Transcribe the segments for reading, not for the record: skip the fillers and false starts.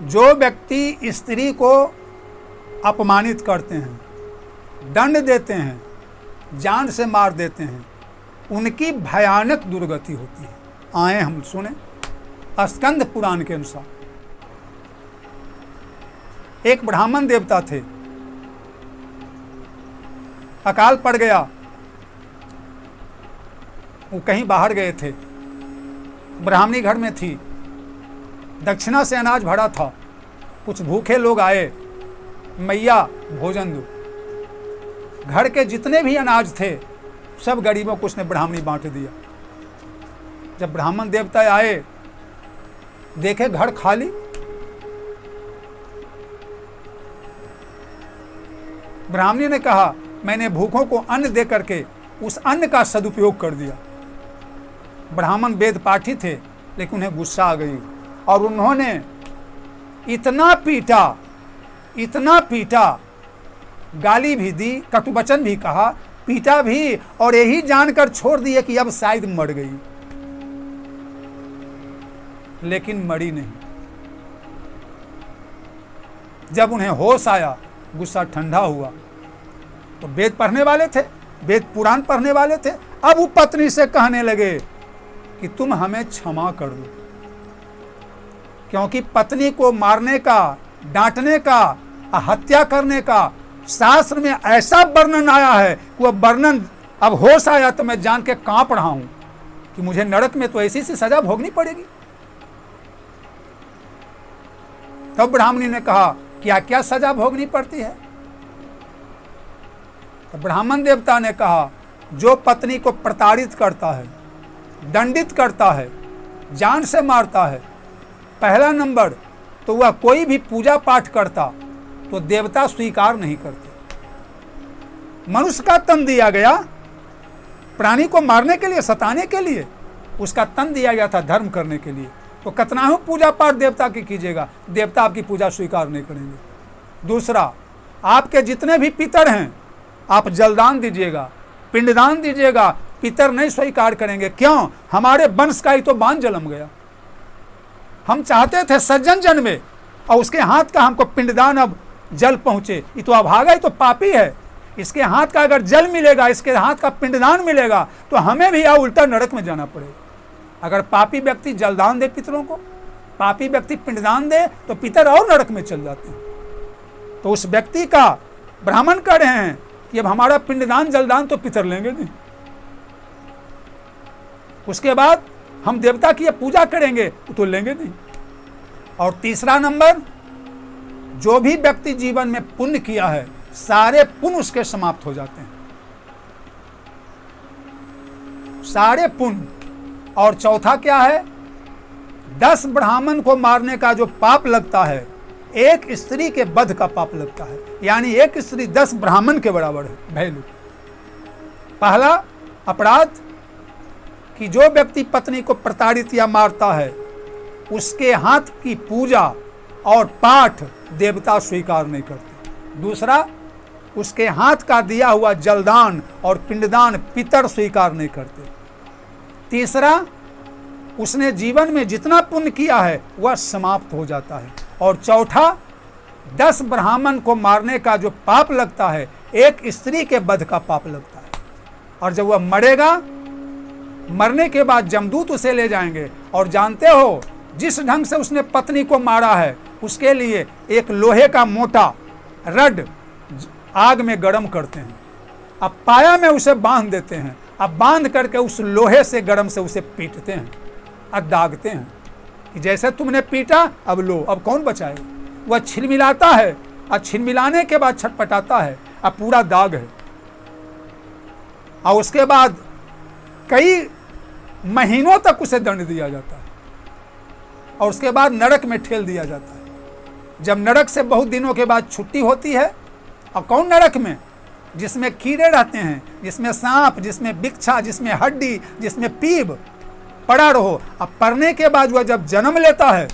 जो व्यक्ति स्त्री को अपमानित करते हैं, दंड देते हैं, जान से मार देते हैं, उनकी भयानक दुर्गति होती है। आए हम सुने स्कंद पुराण के अनुसार। एक ब्राह्मण देवता थे, अकाल पड़ गया, वो कहीं बाहर गए थे, ब्राह्मणी घर में थी, दक्षिणा से अनाज भरा था, कुछ भूखे लोग आए, मैया भोजन दो। घर के जितने भी अनाज थे सब गरीबों को उसने ब्राह्मणी बांट दिया। जब ब्राह्मण देवता आए, देखे घर खाली, ब्राह्मणी ने कहा मैंने भूखों को अन्न दे करके उस अन्न का सदुपयोग कर दिया। ब्राह्मण वेद पाठी थे, लेकिन उन्हें गुस्सा आ गई और उन्होंने इतना पीटा, गाली भी दी, कटुवचन भी कहा, पीटा भी, और यही जानकर छोड़ दिए कि अब शायद मर गई, लेकिन मरी नहीं। जब उन्हें होश आया, गुस्सा ठंडा हुआ, तो वेद पढ़ने वाले थे, वेद पुराण पढ़ने वाले थे, अब वो पत्नी से कहने लगे कि तुम हमें क्षमा कर दो, क्योंकि पत्नी को मारने का, डांटने का, हत्या करने का शास्त्र में ऐसा वर्णन आया है कि वह वर्णन अब होश आया तो मैं जान के कांप रहा हूं कि मुझे नरक में तो ऐसी सी सजा भोगनी पड़ेगी। तब ब्राह्मणी ने कहा क्या क्या सजा भोगनी पड़ती है? तो ब्राह्मण देवता ने कहा जो पत्नी को प्रताड़ित करता है, दंडित करता है, जान से मारता है, पहला नंबर तो वह कोई भी पूजा पाठ करता तो देवता स्वीकार नहीं करते। मनुष्य का तन दिया गया प्राणी को मारने के लिए, सताने के लिए, उसका तन दिया गया था धर्म करने के लिए, तो कितना ही पूजा पाठ देवता की कीजिएगा, देवता आपकी पूजा स्वीकार नहीं करेंगे। दूसरा, आपके जितने भी पितर हैं आप जलदान दीजिएगा, पिंडदान दीजिएगा, पितर नहीं स्वीकार करेंगे। क्यों? हमारे वंश का ही तो बांध जन्म गया। हम चाहते थे सज्जन जन्मे और उसके हाथ का हमको पिंडदान अब जल पहुंचे, ये तो अभागा, ये तो पापी है। इसके हाथ का अगर जल मिलेगा, इसके हाथ का पिंडदान मिलेगा तो हमें भी उल्टा नरक में जाना पड़ेगा। अगर पापी व्यक्ति जलदान दे पितरों को, पापी व्यक्ति पिंडदान दे तो पितर और नरक में चल जाते हैं। तो उस व्यक्ति का ब्राह्मण कह रहे हैं कि अब हमारा पिंडदान जलदान तो पितर लेंगे नहीं, उसके बाद हम देवता की पूजा करेंगे तो लेंगे नहीं। और तीसरा नंबर, जो भी व्यक्ति जीवन में पुण्य किया है सारे पुण्य उसके समाप्त हो जाते हैं, सारे पुण्य। और चौथा क्या है? 10 ब्राह्मण को मारने का जो पाप लगता है, एक स्त्री के वध का पाप लगता है, यानी एक स्त्री 10 ब्राह्मण के बराबर है वैल्यू। पहला अपराध कि जो व्यक्ति पत्नी को प्रताड़ित या मारता है उसके हाथ की पूजा और पाठ देवता स्वीकार नहीं करते। दूसरा, उसके हाथ का दिया हुआ जलदान और पिंडदान पितर स्वीकार नहीं करते। तीसरा, उसने जीवन में जितना पुण्य किया है वह समाप्त हो जाता है। और चौथा, 10 ब्राह्मण को मारने का जो पाप लगता है, एक स्त्री के वध का पाप लगता है। और जब वह मरेगा, मरने के बाद जमदूत उसे ले जाएंगे, और जानते हो जिस ढंग से उसने पत्नी को मारा है उसके लिए एक लोहे का मोटा रड आग में गर्म करते हैं, अब पाया में उसे बांध देते हैं, अब बांध करके उस लोहे से गर्म से उसे पीटते हैं और दागते हैं कि जैसे तुमने पीटा अब लो, अब कौन बचाएगा। वह छिलमिलाता है और छिलमिलाने के बाद छटपटाता है, अब पूरा दाग है। और उसके बाद कई महीनों तक उसे दंड दिया जाता है और उसके बाद नरक में ठेल दिया जाता है। जब नरक से बहुत दिनों के बाद छुट्टी होती है, और कौन नरक में? जिसमें कीड़े रहते हैं, जिसमें सांप, जिसमें बिच्छा, जिसमें हड्डी, जिसमें पीप पड़ा रहो। अब पड़ने के बाद वह जब जन्म लेता है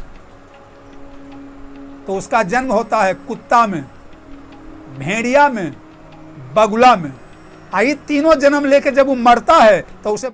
तो उसका जन्म होता है कुत्ता में, भेड़िया में, बगुला में। आई तीनों जन्म लेके जब वो मरता है तो उसे